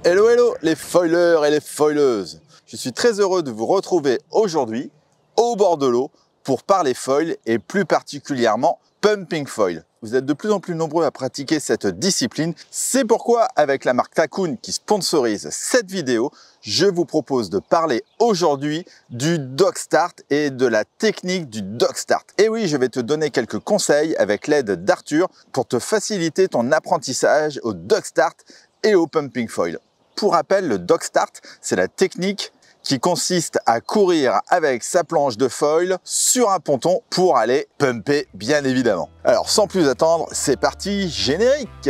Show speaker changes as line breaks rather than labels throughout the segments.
Hello hello les foilers et les foileuses. Je suis très heureux de vous retrouver aujourd'hui au bord de l'eau pour parler foil et plus particulièrement pumping foil. Vous êtes de plus en plus nombreux à pratiquer cette discipline. C'est pourquoi avec la marque Takoon qui sponsorise cette vidéo, je vous propose de parler aujourd'hui du dog start et de la technique du dog start. Et oui, je vais te donner quelques conseils avec l'aide d'Arthur pour te faciliter ton apprentissage au dog start et au pumping foil. Pour rappel, le dog start, c'est la technique qui consiste à courir avec sa planche de foil sur un ponton pour aller pumper, bien évidemment. Alors, sans plus attendre, c'est parti, générique!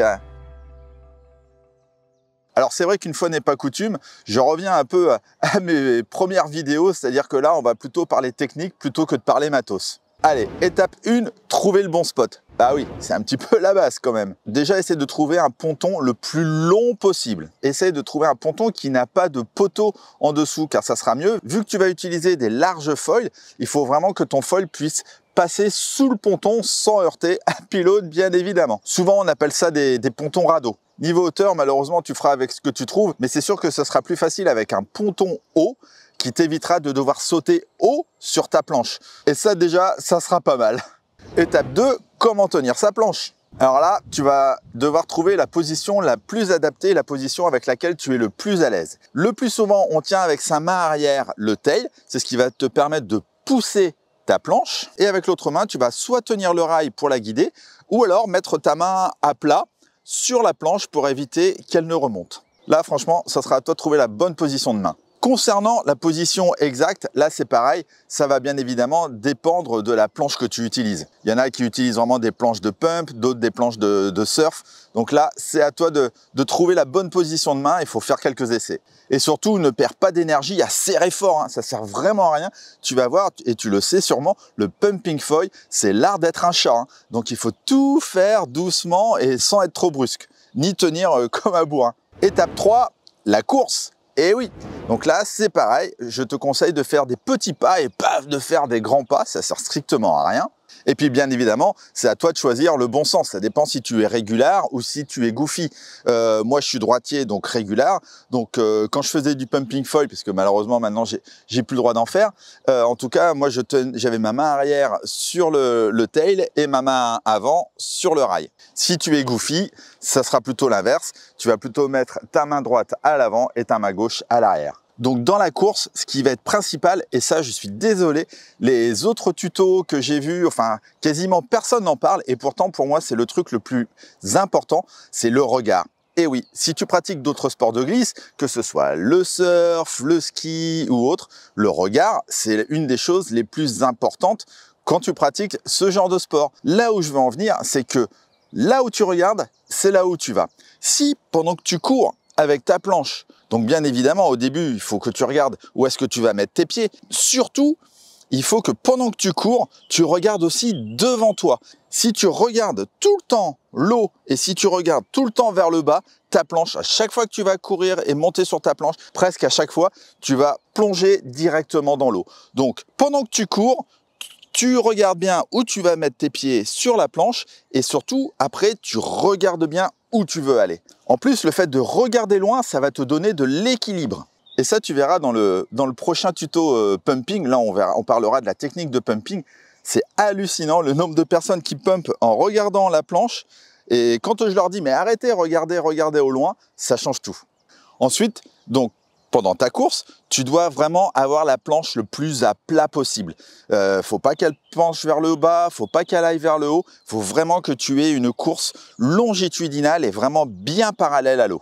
Alors, c'est vrai qu'une fois n'est pas coutume, je reviens un peu à mes premières vidéos, c'est-à-dire que là, on va plutôt parler technique plutôt que de parler matos. Allez, étape 1, trouver le bon spot. Ah oui, c'est un petit peu la base quand même. Déjà, essaie de trouver un ponton le plus long possible. Essaye de trouver un ponton qui n'a pas de poteau en dessous, car ça sera mieux. Vu que tu vas utiliser des larges foils, il faut vraiment que ton foil puisse passer sous le ponton sans heurter un pilote, bien évidemment. Souvent, on appelle ça des pontons radeaux. Niveau hauteur, malheureusement, tu feras avec ce que tu trouves, mais c'est sûr que ce sera plus facile avec un ponton haut qui t'évitera de devoir sauter haut sur ta planche. Et ça, déjà, ça sera pas mal. Étape 2, comment tenir sa planche? Alors là, tu vas devoir trouver la position la plus adaptée, la position avec laquelle tu es le plus à l'aise. Le plus souvent, on tient avec sa main arrière le tail, c'est ce qui va te permettre de pousser ta planche. Et avec l'autre main, tu vas soit tenir le rail pour la guider, ou alors mettre ta main à plat sur la planche pour éviter qu'elle ne remonte. Là, franchement, ça sera à toi de trouver la bonne position de main. Concernant la position exacte, là c'est pareil, ça va bien évidemment dépendre de la planche que tu utilises. Il y en a qui utilisent vraiment des planches de pump, d'autres des planches de surf. Donc là, c'est à toi de trouver la bonne position de main, il faut faire quelques essais. Et surtout, ne perds pas d'énergie à serrer fort, hein. Ça sert vraiment à rien. Tu vas voir, et tu le sais sûrement, le pumping foil, c'est l'art d'être un chat, hein. Donc il faut tout faire doucement et sans être trop brusque, ni tenir comme un bourrin. Étape 3, la course. Et oui, donc là c'est pareil, je te conseille de faire des petits pas et pas de faire des grands pas, ça sert strictement à rien. Et puis bien évidemment, c'est à toi de choisir le bon sens, ça dépend si tu es régular ou si tu es goofy. Moi je suis droitier, donc régular, donc quand je faisais du pumping foil, parce que malheureusement maintenant j'ai plus le droit d'en faire, en tout cas moi j'avais ma main arrière sur le tail et ma main avant sur le rail. Si tu es goofy, ça sera plutôt l'inverse, tu vas plutôt mettre ta main droite à l'avant et ta main gauche à l'arrière. Donc dans la course, ce qui va être principal, et ça je suis désolé, les autres tutos que j'ai vus, enfin quasiment personne n'en parle, et pourtant pour moi c'est le truc le plus important, c'est le regard. Et oui, si tu pratiques d'autres sports de glisse, que ce soit le surf, le ski ou autre, le regard c'est une des choses les plus importantes quand tu pratiques ce genre de sport. Là où je veux en venir, c'est que là où tu regardes, c'est là où tu vas. Si pendant que tu cours avec ta planche, donc bien évidemment au début il faut que tu regardes où est-ce que tu vas mettre tes pieds, surtout il faut que pendant que tu cours, tu regardes aussi devant toi. Si tu regardes tout le temps l'eau et si tu regardes tout le temps vers le bas, ta planche, à chaque fois que tu vas courir et monter sur ta planche, presque à chaque fois, tu vas plonger directement dans l'eau. Donc pendant que tu cours, tu regardes bien où tu vas mettre tes pieds sur la planche et surtout, après, tu regardes bien où tu veux aller. En plus, le fait de regarder loin, ça va te donner de l'équilibre. Et ça, tu verras dans le prochain tuto pumping. Là, on parlera de la technique de pumping. C'est hallucinant le nombre de personnes qui pumpent en regardant la planche. Et quand je leur dis, mais arrêtez, regardez au loin, ça change tout. Ensuite, donc, pendant ta course, tu dois vraiment avoir la planche le plus à plat possible. Faut pas qu'elle penche vers le bas, faut pas qu'elle aille vers le haut. Faut vraiment que tu aies une course longitudinale et vraiment bien parallèle à l'eau.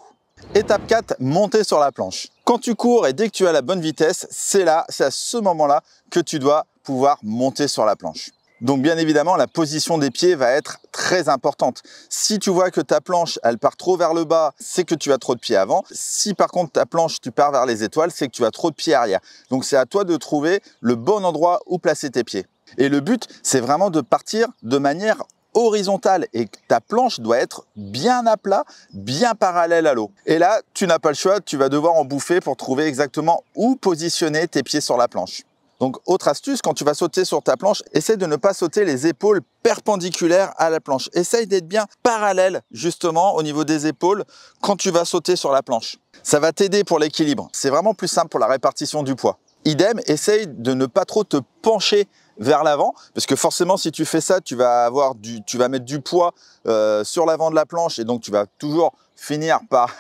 Étape 4, monter sur la planche. Quand tu cours et dès que tu as la bonne vitesse, c'est à ce moment-là que tu dois pouvoir monter sur la planche. Donc bien évidemment, la position des pieds va être très importante. Si tu vois que ta planche, elle part trop vers le bas, c'est que tu as trop de pieds avant. Si par contre ta planche, tu pars vers les étoiles, c'est que tu as trop de pieds arrière. Donc c'est à toi de trouver le bon endroit où placer tes pieds. Et le but, c'est vraiment de partir de manière horizontale et ta planche doit être bien à plat, bien parallèle à l'eau. Et là, tu n'as pas le choix, tu vas devoir en bouffer pour trouver exactement où positionner tes pieds sur la planche. Donc, autre astuce, quand tu vas sauter sur ta planche, essaie de ne pas sauter les épaules perpendiculaires à la planche. Essaye d'être bien parallèle, justement, au niveau des épaules quand tu vas sauter sur la planche. Ça va t'aider pour l'équilibre. C'est vraiment plus simple pour la répartition du poids. Idem, essaye de ne pas trop te pencher vers l'avant, parce que forcément, si tu fais ça, tu vas mettre du poids sur l'avant de la planche et donc tu vas toujours finir par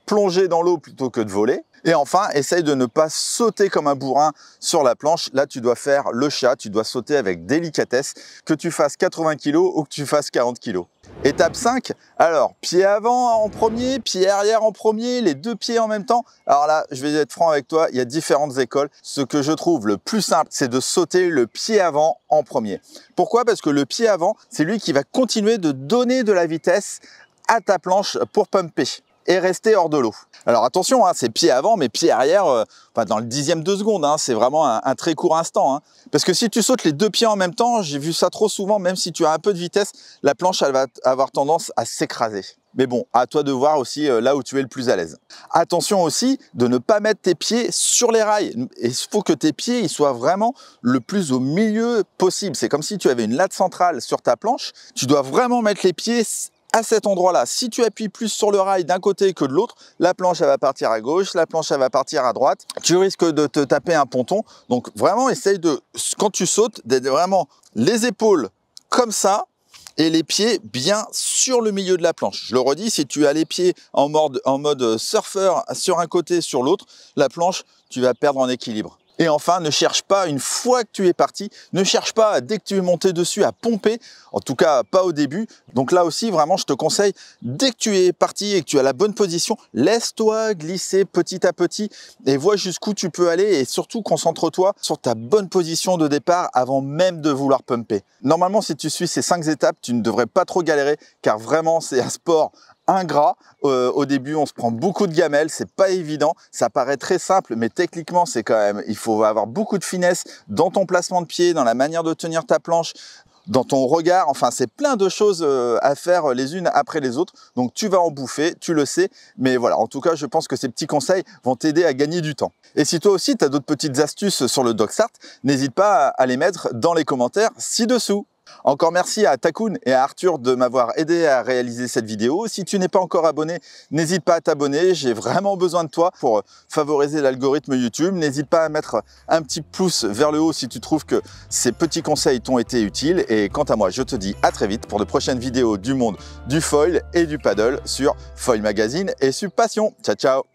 plonger dans l'eau plutôt que de voler. Et enfin, essaye de ne pas sauter comme un bourrin sur la planche. Là, tu dois faire le chat, tu dois sauter avec délicatesse, que tu fasses 80 kg ou que tu fasses 40 kg. Étape 5, alors, pied avant en premier, pied arrière en premier, les deux pieds en même temps. Alors là, je vais être franc avec toi, il y a différentes écoles. Ce que je trouve le plus simple, c'est de sauter le pied avant en premier. Pourquoi? Parce que le pied avant, c'est lui qui va continuer de donner de la vitesse à ta planche pour pumper et rester hors de l'eau. Alors attention, hein, c'est pied avant, mais pied arrière, dans le 10e de seconde, hein, c'est vraiment un très court instant. Hein. Parce que si tu sautes les deux pieds en même temps, j'ai vu ça trop souvent, même si tu as un peu de vitesse, la planche elle va avoir tendance à s'écraser. Mais bon, à toi de voir aussi là où tu es le plus à l'aise. Attention aussi de ne pas mettre tes pieds sur les rails. Il faut que tes pieds ils soient vraiment le plus au milieu possible. C'est comme si tu avais une latte centrale sur ta planche. Tu dois vraiment mettre les pieds à cet endroit-là. Si tu appuies plus sur le rail d'un côté que de l'autre, la planche elle va partir à gauche, la planche elle va partir à droite. Tu risques de te taper un ponton. Donc vraiment, essaye de, quand tu sautes, d'être vraiment les épaules comme ça et les pieds bien sur le milieu de la planche. Je le redis, si tu as les pieds en mode surfeur sur un côté, sur l'autre, la planche, tu vas perdre en équilibre. Et enfin, ne cherche pas, une fois que tu es parti, ne cherche pas, dès que tu es monté dessus, à pomper, en tout cas pas au début. Donc là aussi, vraiment, je te conseille, dès que tu es parti et que tu as la bonne position, laisse-toi glisser petit à petit et vois jusqu'où tu peux aller et surtout concentre-toi sur ta bonne position de départ avant même de vouloir pumper. Normalement, si tu suis ces 5 étapes, tu ne devrais pas trop galérer car vraiment, c'est un sport ingrat. Au début, on se prend beaucoup de gamelles, c'est pas évident. Ça paraît très simple, mais techniquement, c'est quand même, il faut avoir beaucoup de finesse dans ton placement de pied, dans la manière de tenir ta planche, dans ton regard. Enfin, c'est plein de choses à faire les unes après les autres. Donc, tu vas en bouffer, tu le sais. Mais voilà, en tout cas, je pense que ces petits conseils vont t'aider à gagner du temps. Et si toi aussi, tu as d'autres petites astuces sur le DocStart, n'hésite pas à les mettre dans les commentaires ci-dessous. Encore merci à Takoun et à Arthur de m'avoir aidé à réaliser cette vidéo. Si tu n'es pas encore abonné, n'hésite pas à t'abonner. J'ai vraiment besoin de toi pour favoriser l'algorithme YouTube. N'hésite pas à mettre un petit pouce vers le haut si tu trouves que ces petits conseils t'ont été utiles. Et quant à moi, je te dis à très vite pour de prochaines vidéos du monde du foil et du paddle sur Foil Magazine et Subpassion. Ciao, ciao!